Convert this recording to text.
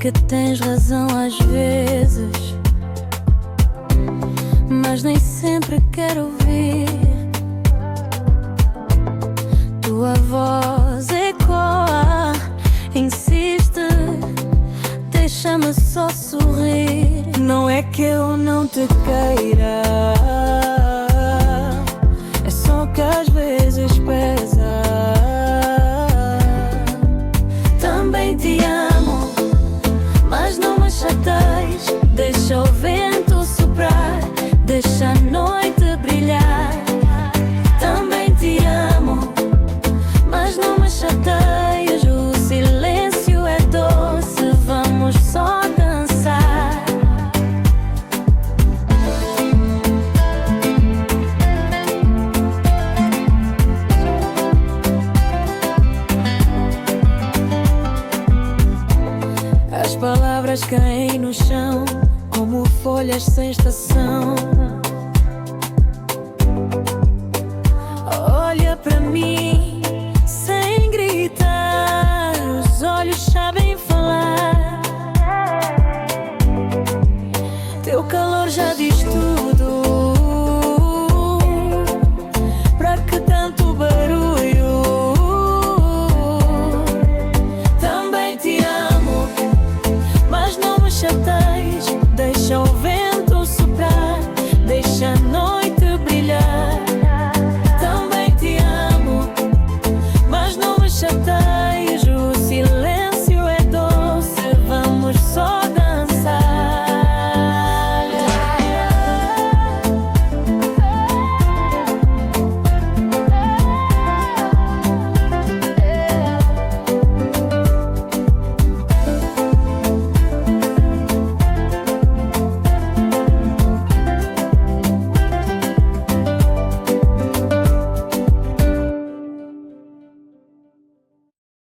que tens razão às vezes, mas nem sempre quero ouvir. Tua voz ecoa, insiste, deixa-me só sorrir. Não é que eu não te queira, é só que às vezes pesa. Também te amo, mas não me chateies. Deixa o vento soprar, deixa a noite brilhar. Também te amo, mas não me chateies. O silêncio é doce, vamos só dançar. As palavras caem no chão como folhas sem estação. Olha pra mim sem gritar, os olhos sabem falar. Teu calor já diz